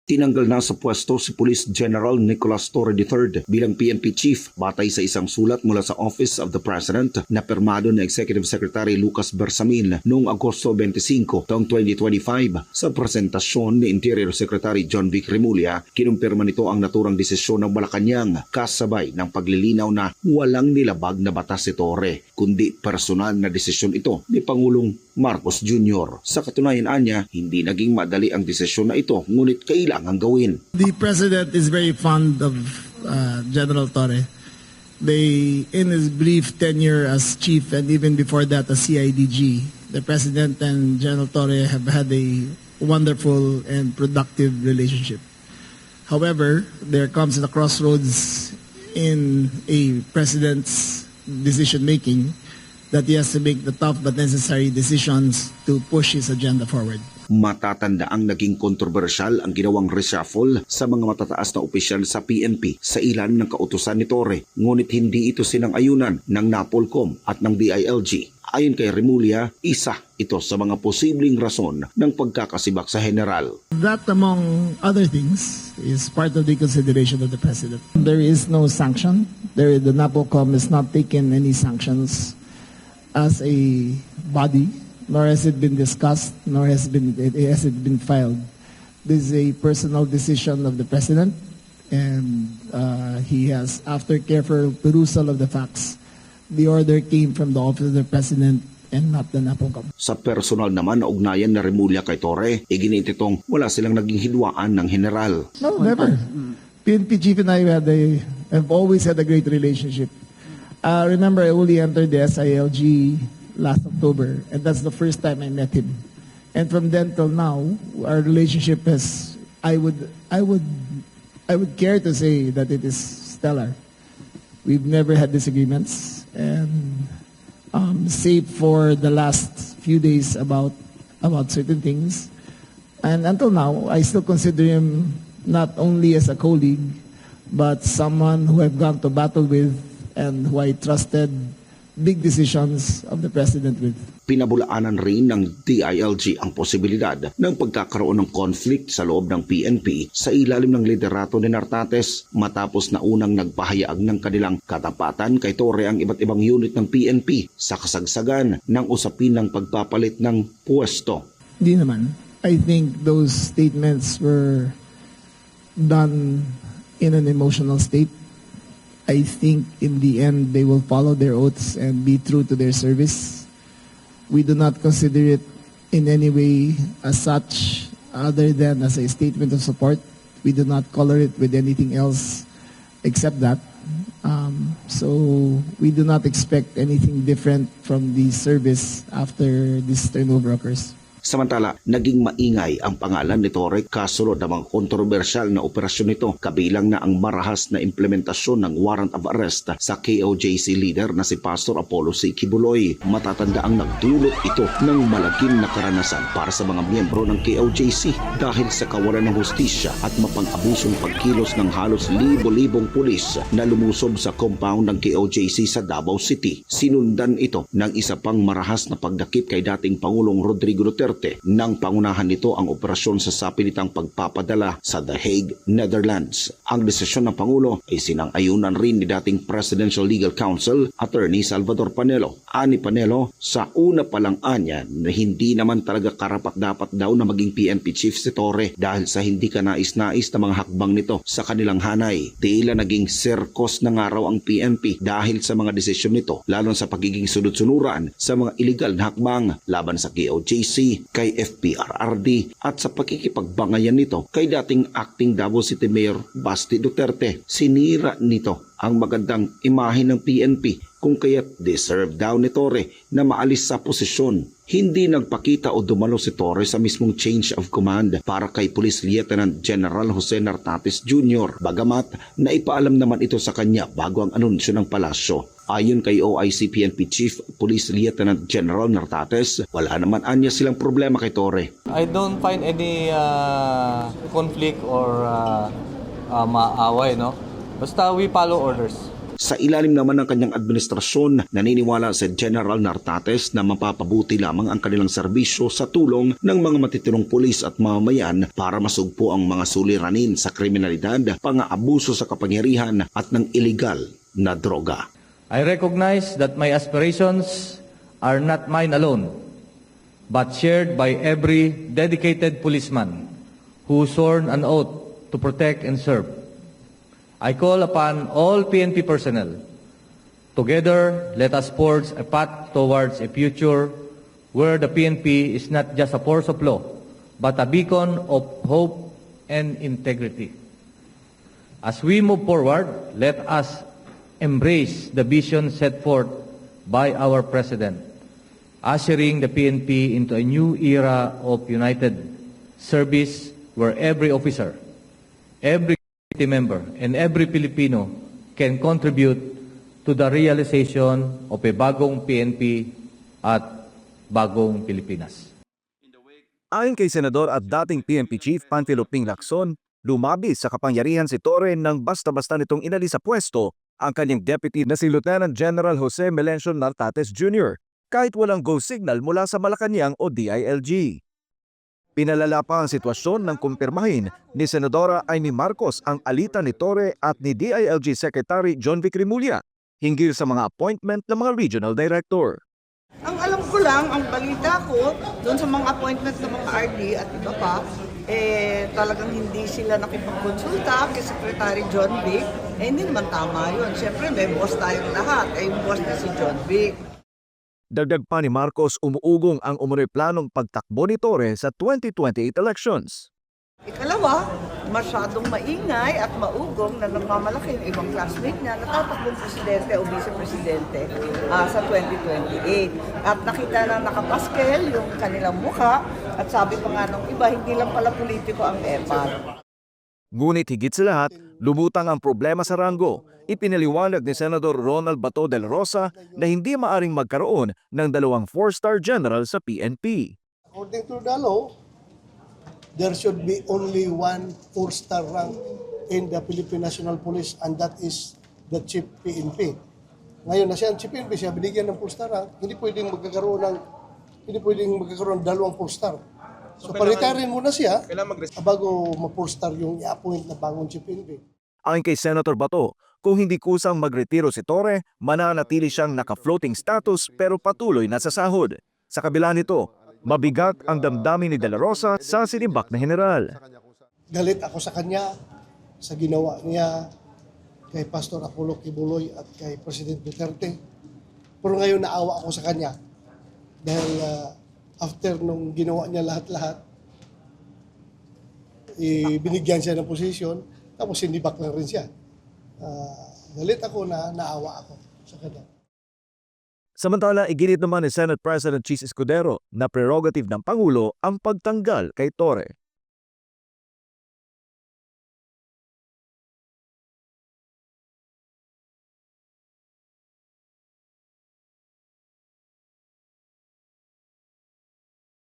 Tinanggal na sa pwesto si Police General Nicolas Torre III bilang PNP Chief batay sa isang sulat mula sa Office of the President na pirmado ni Executive Secretary Lucas Bersamin noong Agosto 25, taong 2025. Sa presentasyon ni Interior Secretary John Vic Remulla, kinumpirma nito ang naturang desisyon ng Malacanang kasabay ng paglilinaw na walang nilabag na batas si Torre, kundi personal na desisyon ito ni Pangulong Marcos Jr. Sa katunayan niya, hindi naging madali ang desisyon na ito, ngunit kailangan gawin. The President is very fond of General Torre. In his brief tenure as chief and even before that as CIDG, the President and General Torre have had a wonderful and productive relationship. However, there comes a crossroads in a President's decision-making that he has to make the tough but necessary decisions to push his agenda forward. Matatandaang naging kontrobersyal ang ginawang reshuffle sa mga matataas na opisyal sa PNP sa ilan ng kautusan ni Torre, ngunit hindi ito sinang-ayunan ng NAPOLCOM at ng DILG. Ayon kay Remulla, isa ito sa mga posibleng rason ng pagkakasibak sa general. That, among other things, is part of the consideration of the President. There is no sanction. The NAPOLCOM has not taken any sanctions as a body, nor has it been discussed, nor has it been filed. This is a personal decision of the President, and he has, after careful perusal of the facts, the order came from the Office of the President and not the NAPOLCOM. Sa personal naman na ugnayan na Remulla kay Torre, iginit itong wala silang naging hidwaan ng general. No, never. PNP Chief and I have always had a great relationship. Remember, I only entered the SILG last October, and that's the first time I met him. And from then till now, our relationship has, I would care to say that it is stellar. We've never had disagreements, and save for the last few days about certain things. And until now, I still consider him not only as a colleague, but someone who I've gone to battle with and who I trusted big decisions of the President with. Pinabulaanan rin ng DILG ang posibilidad ng pagkakaroon ng conflict sa loob ng PNP sa ilalim ng liderato ni Nartates matapos na unang nagpahayag ng kanilang katapatan kay Torre ang iba't ibang unit ng PNP sa kasagsagan ng usapin ng pagpapalit ng puwesto. Hindi naman. I think those statements were done in an emotional state. I think in the end they will follow their oaths and be true to their service. We do not consider it in any way as such other than as a statement of support. We do not color it with anything else except that. So we do not expect anything different from the service after this turnover occurs. Samantala, naging maingay ang pangalan ni Torre kasunod ng mga kontrobersyal na operasyon nito, kabilang na ang marahas na implementasyon ng warrant of arrest sa KOJC leader na si Pastor Apollo C. Kibuloy. Matatanda ang nagdulot ito ng malagim na karanasan para sa mga miyembro ng KOJC dahil sa kawalan ng hustisya at mapang-abusong pagkilos ng halos libo-libong pulis na lumusob sa compound ng KOJC sa Davao City. Sinundan ito ng isa pang marahas na pagdakip kay dating Pangulong Rodrigo Duterte. Nang pangunahan nito ang operasyon sa sapilitang pagpapadala sa The Hague, Netherlands. Ang desisyon ng Pangulo ay sinang-ayunan rin ni dating Presidential Legal Counsel Attorney Salvador Panelo. Ani Panelo, sa una palang anya na hindi naman talaga karapat-dapat daw na maging PNP Chief si Torre dahil sa hindi kanais-nais na mga hakbang nito sa kanilang hanay. Tila naging sirkos na nga raw ang PNP dahil sa mga desisyon nito, lalo sa pagiging sunod-sunuran sa mga illegal na hakbang laban sa KOJC, kay FPRRD at sa pakikipagbangayan nito kay dating acting Davao City Mayor Basti Duterte. Sinira nito ang magandang imahe ng PNP kung kaya't deserve daw ni Torre na maalis sa posisyon. Hindi nagpakita o dumalo si Torre sa mismong change of command para kay Police Lieutenant General Jose Nartates Jr. Bagamat naipaalam naman ito sa kanya bago ang anunsyo ng palasyo. Ayon kay OIC PNP Chief Police Lieutenant General Nartates, wala naman anya silang problema kay Torre. I don't find any conflict or maaway, no? Basta we follow orders. Sa ilalim naman ng kanyang administrasyon, naniniwala si General Nartates na mapapabuti lamang ang kanilang serbisyo sa tulong ng mga matitinong pulis at mamamayan para masugpo ang mga suliranin sa kriminalidad, pang-aabuso sa kapangyarihan at ng iligal na droga. I recognize that my aspirations are not mine alone, but shared by every dedicated policeman who sworn an oath to protect and serve. I call upon all PNP personnel. Together, let us forge a path towards a future where the PNP is not just a force of law, but a beacon of hope and integrity. As we move forward, let us embrace the vision set forth by our President, ushering the PNP into a new era of united service where every officer, every community member, and every Filipino can contribute to the realization of a bagong PNP at bagong Pilipinas. Ayon kay Senador at dating PNP Chief Panfilo Ping Lacson, lumabis sa kapangyarihan si Torre nang basta-basta nitong inalis sa pwesto ang kanyang deputy na si Lieutenant General Jose Melencio Nartates Jr. kahit walang go signal mula sa Malacanang o DILG. Pinalala pa ang sitwasyon nang kumpirmahin ni Senadora Amy Marcos ang alitan ni Torre at ni DILG Secretary John Vic Rimulya hinggil sa mga appointment ng mga regional director. Ang alam ko lang, ang balita ko, doon sa mga appointments ng mga RD at iba pa, talagang hindi sila nakipagkonsulta kay Secretary John Vic. Hindi naman tama yun. Siyempre, may boss tayong lahat. Yung boss na si John Vic. Dagdag pa ni Marcos, umuugong ang umunoy planong pagtakbo ni Torre sa 2028 elections. Ikalawa, masyadong maingay at maugong na nagmamalaki yung ibang classmate niya na tatakbong presidente o vice-presidente sa 2028. At nakita na nakapaskel yung kanilang mukha at sabi pa nga nung iba, hindi lang pala politiko ang EPAD. Ngunit higit sa lahat, lumutang ang problema sa ranggo. Ipinaliwanag ni Senador Ronald Bato de la Rosa na hindi maaring magkaroon ng dalawang 4-star general sa PNP. According to the law, there should be only one 4-star rank in the Philippine National Police and that is the Chief PNP. Ngayon na siya ang Chief PNP, siya binigyan ng 4-star rank, hindi pwedeng magkakaroon ng dalawang 4-star. So paritarin muna siya bago ma-4-star yung i-appoint na bagong Chief PNP. Ayon kay Senator Bato, kung hindi kusang magretiro si Torre, mananatili siyang naka-floating status pero patuloy na sa sahod. Sa kabila nito, mabigat ang damdamin ni De La Rosa sa sinimbak na general. Galit ako sa kanya, sa ginawa niya kay Pastor Apollo Kibuloy at kay President Duterte. Pero ngayon naawa ako sa kanya dahil after nung ginawa niya lahat-lahat, binigyan siya ng posisyon, tapos sinibak lang rin siya. Galit ako na naawa ako sa kanya. Samantala, iginit naman ni Senate President Chis Escudero na prerogative ng Pangulo ang pagtanggal kay Torre.